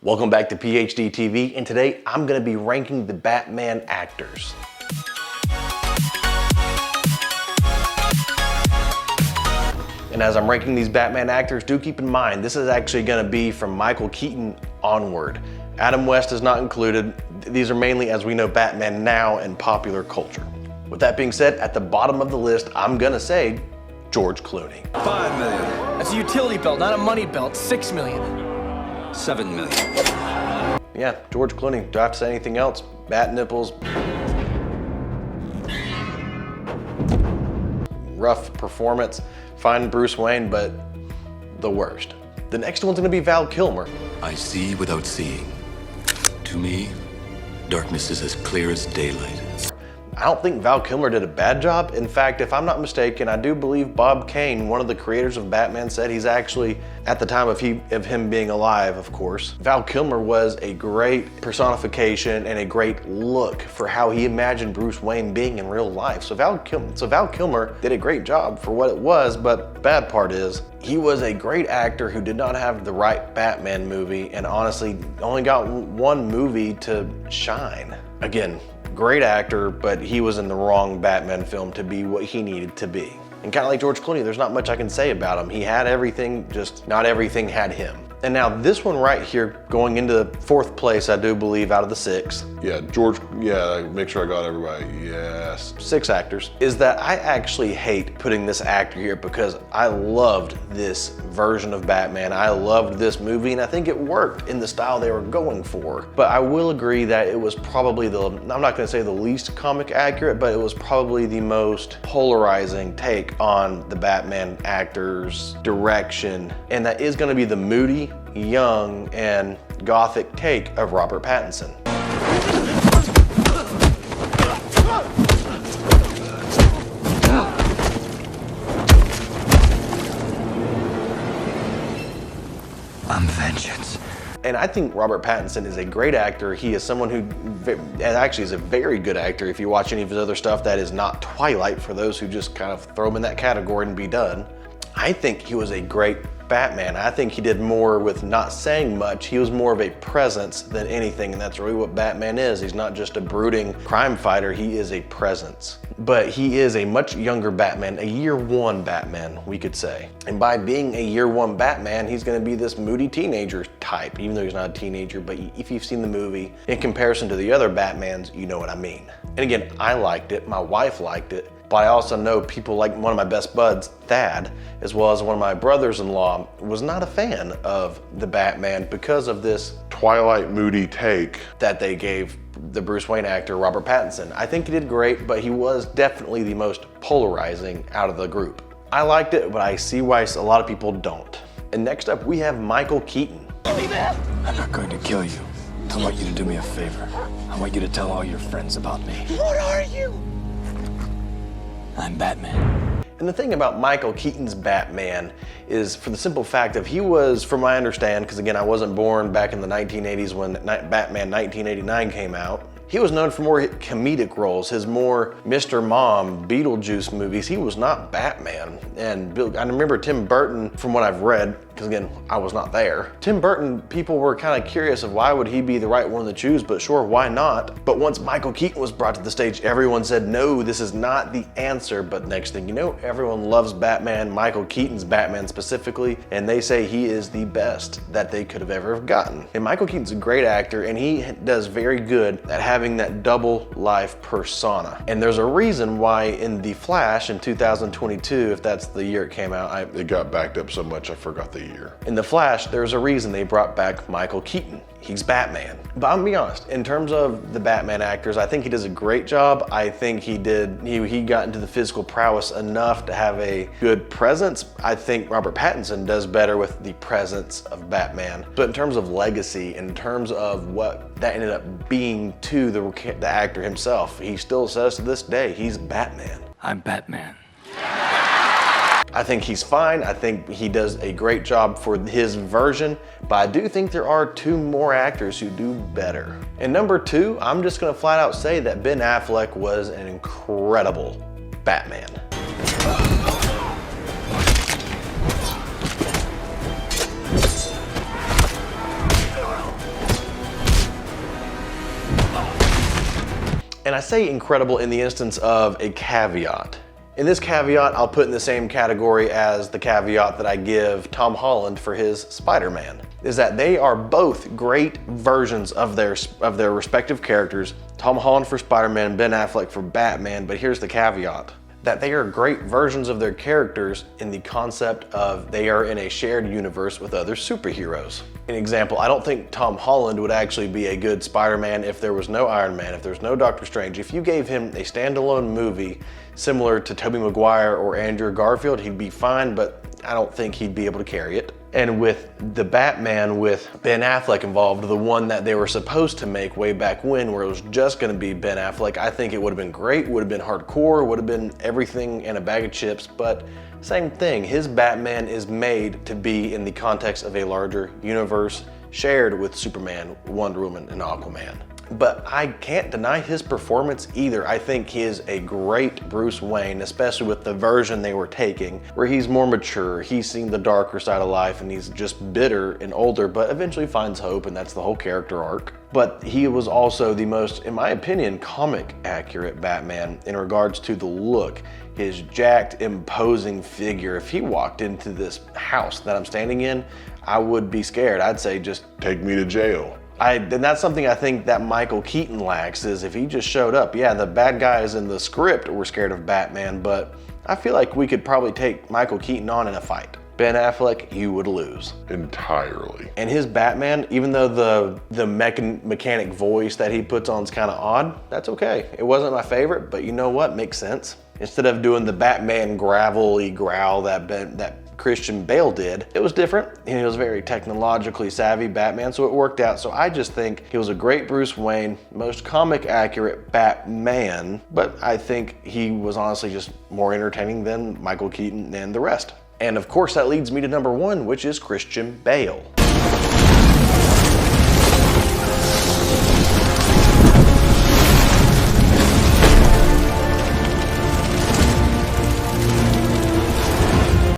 Welcome back to PH.d TV, and today I'm going to be ranking the Batman actors. And as I'm ranking these Batman actors, do keep in mind, this is actually going to be from Michael Keaton onward. Adam West is not included. These are mainly, as we know, Batman now and popular culture. With that being said, at the bottom of the list, I'm going to say George Clooney. $5 million. That's a utility belt, not a money belt. $6 million. $7 million. Yeah, George Clooney. Do I have to say anything else? Bat nipples. Rough performance. Fine Bruce Wayne, but the worst. The next one's gonna be Val Kilmer. I see without seeing. To me, darkness is as clear as daylight. I don't think Val Kilmer did a bad job. In fact, if I'm not mistaken, I do believe Bob Kane, one of the creators of Batman, said he's actually, at the time of him being alive, of course, Val Kilmer was a great personification and a great look for how he imagined Bruce Wayne being in real life. So Val Kilmer did a great job for what it was, but the bad part is, he was a great actor who did not have the right Batman movie and honestly only got one movie to shine. Again, great actor, but he was in the wrong Batman film to be what he needed to be. And kind of like George Clooney, there's not much I can say about him. He had everything, just not everything had him. And now this one right here, going into fourth place, I do believe, out of the six. Yeah, make sure I got everybody, yes. 6 actors, is that I actually hate putting this actor here because I loved this version of Batman. I loved this movie and I think it worked in the style they were going for. But I will agree that it was probably I'm not gonna say the least comic accurate, but it was probably the most polarizing take on the Batman actor's direction. And that is gonna be the moody, young, and gothic take of Robert Pattinson. I'm vengeance. And I think Robert Pattinson is a great actor. He is someone who actually is a very good actor. If you watch any of his other stuff that is not Twilight, for those who just kind of throw him in that category and be done. I think he was a great Batman. I think he did more with not saying much. He was more of a presence than anything, and that's really what Batman is. He's not just a brooding crime fighter, he is a presence. But he is a much younger Batman, a year one Batman, we could say. And by being a year one Batman, he's gonna be this moody teenager type, even though he's not a teenager, but if you've seen the movie, in comparison to the other Batmans, you know what I mean. And again, I liked it, my wife liked it, but I also know people like one of my best buds, Thad, as well as one of my brothers-in-law, was not a fan of the Batman because of this Twilight moody take that they gave the Bruce Wayne actor, Robert Pattinson. I think he did great, but he was definitely the most polarizing out of the group. I liked it, but I see why a lot of people don't. And next up, we have Michael Keaton. I'm not going to kill you. I want you to do me a favor. I want you to tell all your friends about me. What are you? I'm Batman. And the thing about Michael Keaton's Batman is, for the simple fact of he was, from what I understand, because again, I wasn't born back in the 1980s when Batman 1989 came out, he was known for more comedic roles, his more Mr. Mom, Beetlejuice movies. He was not Batman. And I remember Tim Burton, from what I've read, because again, I was not there. Tim Burton, people were kind of curious of why would he be the right one to choose, but sure, why not? But once Michael Keaton was brought to the stage, everyone said, no, this is not the answer. But next thing you know, everyone loves Batman, Michael Keaton's Batman specifically, and they say he is the best that they could have ever gotten. And Michael Keaton's a great actor, and he does very good at having that double life persona. And there's a reason why in The Flash in 2022, if that's the year it came out, It got backed up so much I forgot the year. in The Flash, there's a reason they brought back Michael Keaton. He's Batman. But I'm gonna be honest, in terms of the Batman actors, I think he does a great job. I think he got into the physical prowess enough to have a good presence. I think Robert Pattinson does better with the presence of Batman. But in terms of legacy, in terms of what that ended up being to the actor himself, he still says to this day, he's Batman. I'm Batman. I think he's fine. I think he does a great job for his version, but I do think there are 2 more actors who do better. And number 2, I'm just gonna flat out say that Ben Affleck was an incredible Batman. And I say incredible in the instance of a caveat. In this caveat, I'll put in the same category as the caveat that I give Tom Holland for his Spider-Man, is that they are both great versions of their respective characters. Tom Holland for Spider-Man, Ben Affleck for Batman, but here's the caveat, that they are great versions of their characters in the concept of they are in a shared universe with other superheroes. An example, I don't think Tom Holland would actually be a good Spider-Man if there was no Iron Man, if there's no Doctor Strange. If you gave him a standalone movie similar to Tobey Maguire or Andrew Garfield, he'd be fine, but I don't think he'd be able to carry it. And with the Batman with Ben Affleck involved, the one that they were supposed to make way back when, where it was just gonna be Ben Affleck, I think it would have been great, would have been hardcore, would have been everything in a bag of chips, but same thing, his Batman is made to be in the context of a larger universe shared with Superman, Wonder Woman, and Aquaman. But I can't deny his performance either. I think he is a great Bruce Wayne, especially with the version they were taking, where he's more mature, he's seen the darker side of life, and he's just bitter and older, but eventually finds hope, and that's the whole character arc. But he was also the most, in my opinion, comic accurate Batman in regards to the look. His jacked, imposing figure. If he walked into this house that I'm standing in, I would be scared. I'd say, just Take me to jail. and that's something I think that Michael Keaton lacks, is if he just showed up. Yeah, the bad guys in the script were scared of Batman, but I feel like we could probably take Michael Keaton on in a fight. Ben Affleck, you would lose. Entirely. And his Batman, even though the mechanic voice that he puts on is kind of odd, that's okay. It wasn't my favorite, but you know what? Makes sense. Instead of doing the Batman gravelly growl that Christian Bale did, it was different. He was very technologically savvy Batman, so it worked out. So I just think he was a great Bruce Wayne, most comic accurate Batman, but I think he was honestly just more entertaining than Michael Keaton and the rest. And of course that leads me to number one, which is Christian Bale.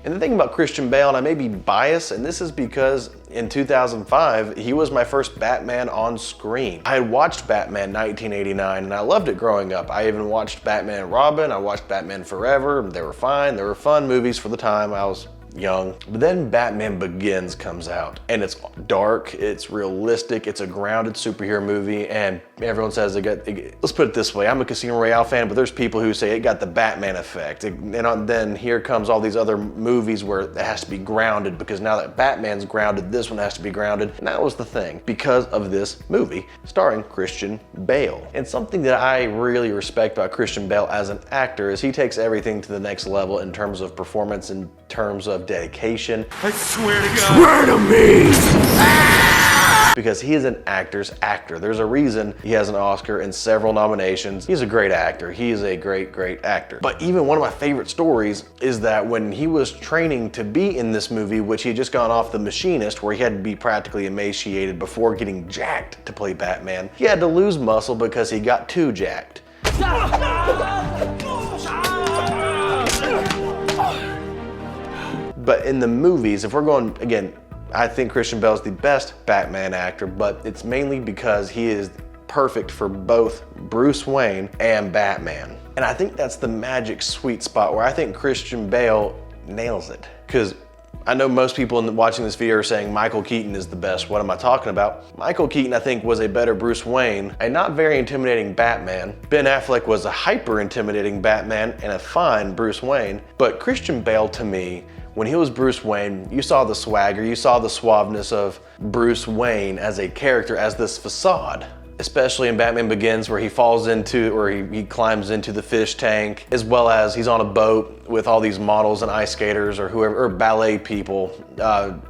And the thing about Christian Bale, and I may be biased, and this is because in 2005, he was my first Batman on screen. I had watched Batman 1989 and I loved it growing up. I even watched Batman and Robin, I watched Batman Forever. They were fine, they were fun movies for the time. I was young. But then Batman Begins comes out, and it's dark, it's realistic, it's a grounded superhero movie, and everyone says let's put it this way, I'm a Casino Royale fan, but there's people who say it got the Batman effect. And then here comes all these other movies where it has to be grounded, because now that Batman's grounded, this one has to be grounded. And that was the thing, because of this movie starring Christian Bale. And something that I really respect about Christian Bale as an actor is he takes everything to the next level in terms of performance, in terms of dedication. I swear to God. Swear to me! Because he is an actor's actor. There's a reason he has an Oscar and several nominations. He's a great actor. He is a great, great actor. But even one of my favorite stories is that when he was training to be in this movie, which he had just gone off The Machinist, where he had to be practically emaciated before getting jacked to play Batman, he had to lose muscle because he got too jacked. But in the movies, if we're going, again, I think Christian Bale is the best Batman actor, but it's mainly because he is perfect for both Bruce Wayne and Batman. And I think that's the magic sweet spot where I think Christian Bale nails it. Because I know most people watching this video are saying Michael Keaton is the best. What am I talking about? Michael Keaton, I think, was a better Bruce Wayne, a not very intimidating Batman. Ben Affleck was a hyper intimidating Batman and a fine Bruce Wayne. But Christian Bale, to me, when he was Bruce Wayne, you saw the swagger, you saw the suaveness of Bruce Wayne as a character, as this facade. Especially in Batman Begins, where he falls into, or he climbs into the fish tank, as well as he's on a boat with all these models and ice skaters or whoever, or ballet people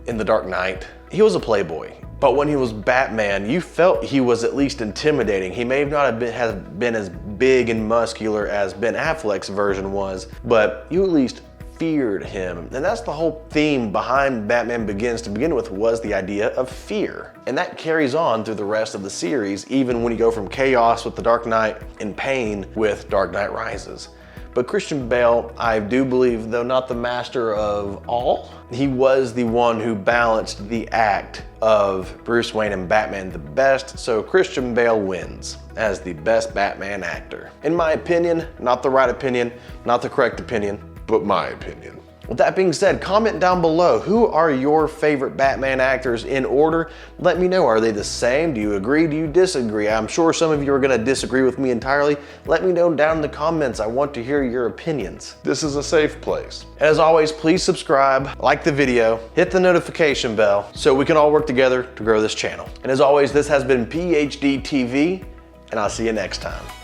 in The Dark Knight. He was a playboy. But when he was Batman, you felt he was at least intimidating. He may not have been as big and muscular as Ben Affleck's version was, but you at least feared him. And that's the whole theme behind Batman Begins to begin with, was the idea of fear. And that carries on through the rest of the series, even when you go from chaos with The Dark Knight and pain with Dark Knight Rises. But Christian Bale, I do believe, though not the master of all, he was the one who balanced the act of Bruce Wayne and Batman the best, so Christian Bale wins as the best Batman actor. In my opinion, not the right opinion, not the correct opinion, But my opinion. with that being said, comment down below, who are your favorite Batman actors in order? Let me know, are they the same? Do you agree? Do you disagree? I'm sure some of you are gonna disagree with me entirely. Let me know down in the comments. I want to hear your opinions. This is a safe place. As always, please subscribe, like the video, hit the notification bell so we can all work together to grow this channel. And as always, this has been PH.d TV, and I'll see you next time.